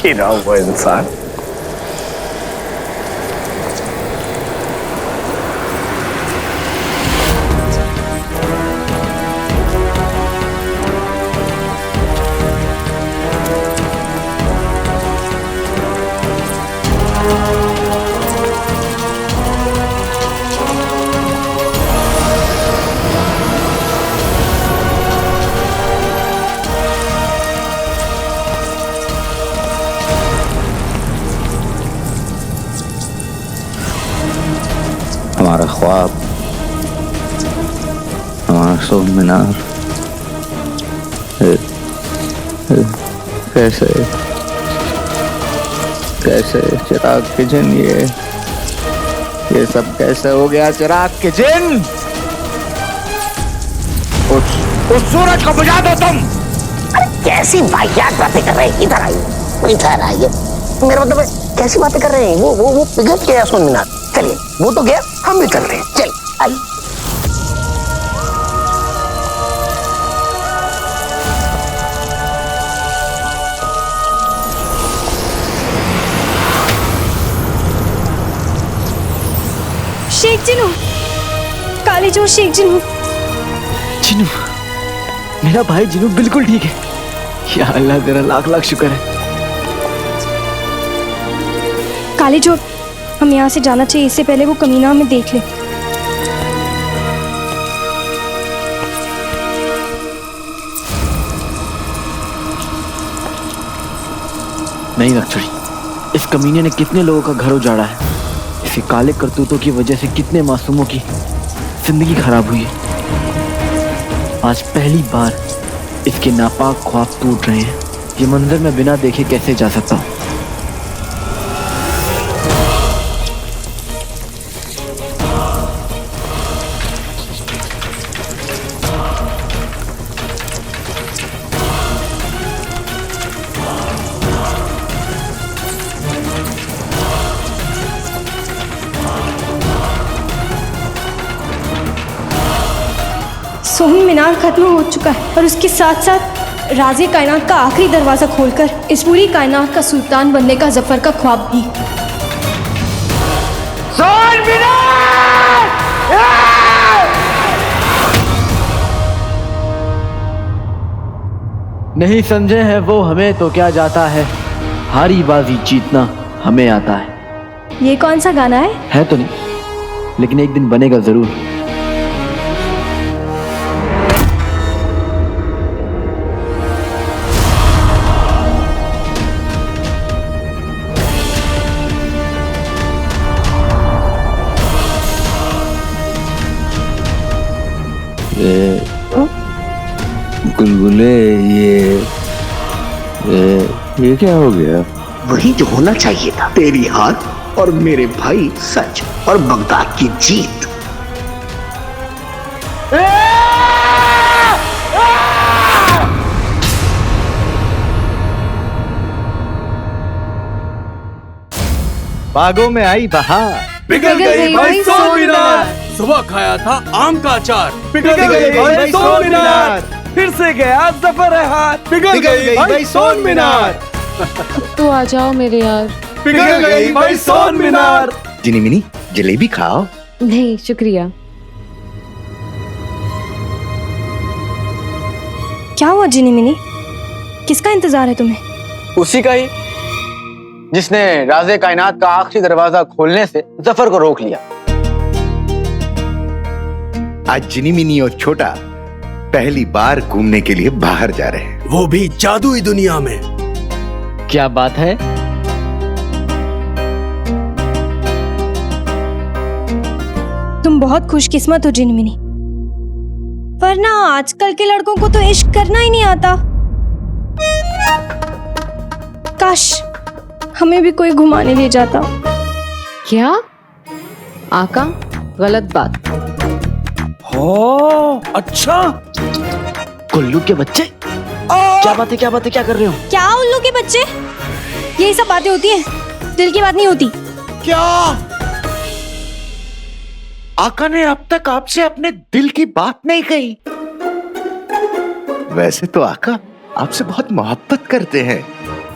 गिरा हुआ इंसान। हमारा ख्वाब, हमारा सोन मीनार कैसे कैसे चिराग के जिन, ये सब कैसे हो गया चिराग के जिन? उस सूरज को बुझा दो तुम। अरे कैसी वाहियात बातें कर रहे हैं, इधर आइए, इधर आइए। मेरा मतलब है कैसी बातें कर रहे हैं? वो पिघल गया सोन मीनार। चलिए, वो तो गया, हम भी चलते हैं। चल आइए। शेख जिनू, काली जो शेख जिनू। जिनू, मेरा भाई जिनू बिल्कुल ठीक है। या अल्लाह, तेरा लाख लाख शुक्र है। काली जो, हम यहाँ से जाना चाहिए, इससे पहले वो कमीना हमें देख ले। नहीं रक्षड़ी, इस कमीने ने कितने लोगों का घर उजाड़ा है। इसके काले करतूतों की वजह से कितने मासूमों की जिंदगी खराब हुई है। आज पहली बार इसके नापाक ख्वाब टूट रहे हैं। ये मंजर मैं बिना देखे कैसे जा सकता हूँ? सोहन मीनार खत्म हो चुका है और उसके साथ साथ राज़े कायनात का आखिरी दरवाजा खोलकर इस पूरी कायनात का सुल्तान बनने का जफर का ख्वाब भी। सोहन मीनार! नहीं समझे हैं वो हमें तो क्या जाता है, हारी बाजी जीतना हमें आता है। ये कौन सा गाना है तो नहीं, लेकिन एक दिन बनेगा जरूर। गुलगुले, ये क्या हो गया? वही जो होना चाहिए था, तेरी हार और मेरे भाई सच और बगदाद की जीत। बागों में आई बहार, पिघल गई भाई सोन मीनार। सुबह खाया था आम का अचार, पिघल गई भाई सोन मीनार। फिर से गया जफर है हाथ, पिघल गई भाई सोन मीनार। तो आ जाओ मेरे यार। पिघल गई भाई सोन मीनार। जिनी मिनी जलेबी खाओ। नहीं शुक्रिया। क्या हुआ जिनी मिनी? किसका इंतजार है तुम्हें? उसी का ही जिसने राज़े कायनात का आखिरी दरवाजा खोलने से जफर को रोक लिया। आज जिनी मिनी और छोटा पहली बार घूमने के लिए बाहर जा रहे हैं, वो भी जादुई दुनिया में। क्या बात है? तुम बहुत खुशकिस्मत हो जिनी मिनी, वरना आजकल के लड़कों को तो इश्क करना ही नहीं आता। काश हमें भी कोई घुमाने ले जाता। क्या आका, गलत बात। अच्छा, कुल्लू के बच्चे, क्या बात है क्या कर रहे हो? क्या उल्लू के बच्चे? यही सब बातें होती हैं, दिल की बात नहीं होती। क्या आका ने अब तक आपसे अपने दिल की बात नहीं कही? वैसे तो आका आपसे बहुत मोहब्बत करते हैं।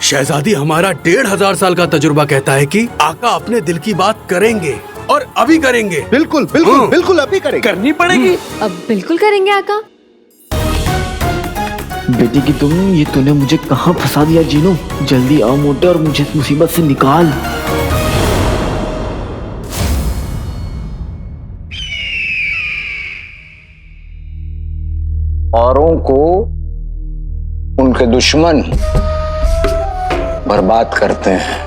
शहजादी, हमारा 1500 साल का तजुर्बा कहता है कि आका अपने दिल की बात करेंगे और अभी करेंगे। बिल्कुल बिल्कुल बिल्कुल अभी करेंगे, करनी पड़ेगी। अब बिल्कुल करेंगे आका। बेटी की तूने मुझे कहाँ फंसा दिया जीनू? जल्दी आओ मोटे और मुझे इस मुसीबत से निकाल। औरों को उनके दुश्मन बर्बाद करते हैं,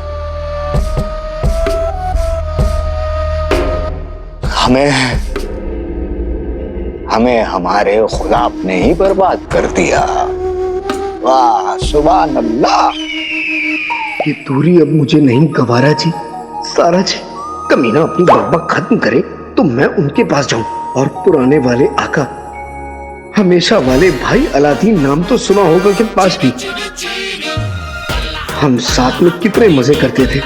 हमें हमारे खुदा ने ही बर्बाद कर दिया। वाह सुभान अल्लाह। ये दूरी अब मुझे नहीं गवारा जी। सारा जी, कमीना अपनी बकबक खत्म करे तो मैं उनके पास जाऊं और पुराने वाले आका, हमेशा वाले भाई अलादीन नाम तो सुना होगा के पास भी। हम साथ में कितने मजे करते थे,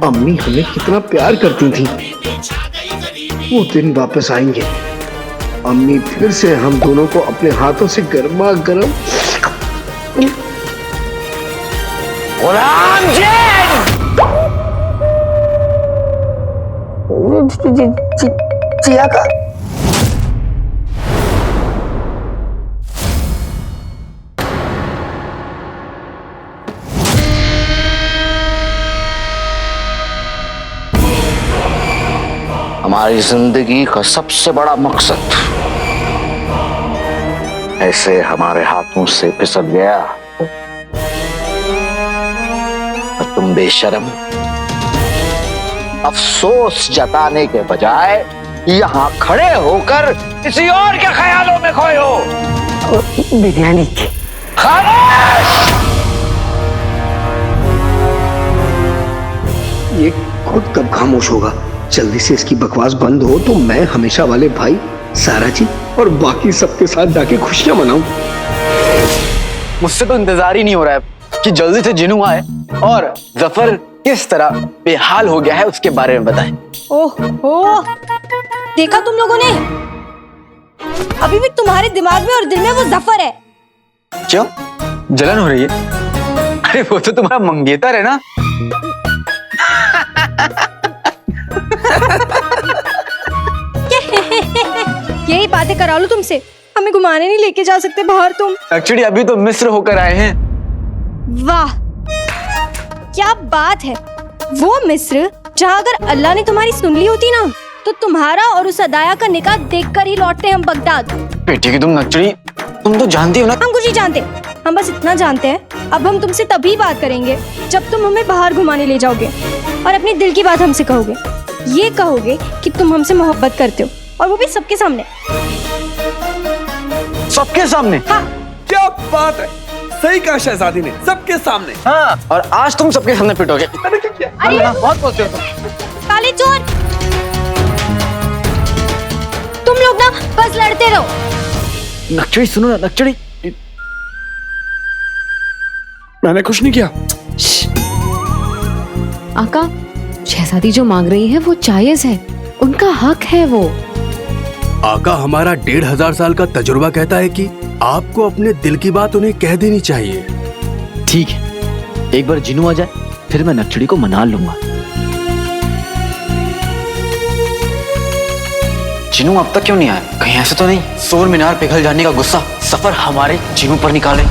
अम्मी हमें कितना प्यार करती थी। वो दिन वापस आएंगे, अम्मी फिर से हम दोनों को अपने हाथों से गर्मा गर्म जिया का हमारी जिंदगी का सबसे बड़ा मकसद ऐसे हमारे हाथों से फिसक गया। और तुम बेशर्म अफसोस जताने के बजाय यहाँ खड़े होकर किसी और के ख्यालों में खोए हो। बिरयानी खामोश! ये खुद कब खामोश होगा? जल्दी से इसकी बकवास बंद हो तो मैं हमेशा वाले भाई, सारा जी और बाकी सबके साथ जाके खुशियां मनाऊं। मुझसे तो इंतजार ही नहीं हो रहा है कि जल्दी से जिनू आए और जफर किस तरह बेहाल हो गया है उसके बारे में बताएं। ओहो, देखा तुम लोगों ने? अभी भी तुम्हारे दिमाग में और दिल में वो जफर है। क्यों, जलन हो रही है? अरे वो तो तुम्हारा मंगेतर है ना। यही बातें करा लो तुमसे, हमें घुमाने नहीं लेके जा सकते बाहर तुम। एक्चुअली अभी तो मिस्र होकर आए हैं। वाह, क्या बात है। वो मिस्र जहाँ अगर अल्लाह ने तुम्हारी सुन ली होती ना तो तुम्हारा और उस अदाया का निकाह देखकर ही लौटते हम बगदाद। बेटी की तुम नक्चड़ी, तुम तो जानती हो ना। हम कुछ नहीं जानते, हम बस इतना जानते हैं अब हम तुमसे तभी बात करेंगे जब तुम हमें बाहर घुमाने ले जाओगे और अपने दिल की बात हमसे कहोगे। ये कहोगे कि तुम हमसे मोहब्बत करते हो और वो भी सबके सामने। सबके सामने? हाँ। क्या बात है, सही कहा शहजादी ने, सबके सामने। हाँ, और आज तुम सबके सामने पिटोगे। बहुत बोलते हो तुम। काले चोर, तुम लोग ना बस लड़ते रहो। नक्चड़ी सुनो ना, नक्चड़ी। मैंने कुछ नहीं किया। आका, शहजादी जो मांग रही है वो जायज है, उनका हक है वो। आका, हमारा 1500 साल का तजुर्बा कहता है कि आपको अपने दिल की बात उन्हें कह देनी चाहिए। ठीक है, एक बार जिनू आ जाए फिर मैं नक्चड़ी को मना लूंगा। जिनू अब तक क्यों नहीं आया? कहीं ऐसा तो नहीं सोर मीनार पिघल जाने का गुस्सा सफर हमारे जिनू पर निकाले?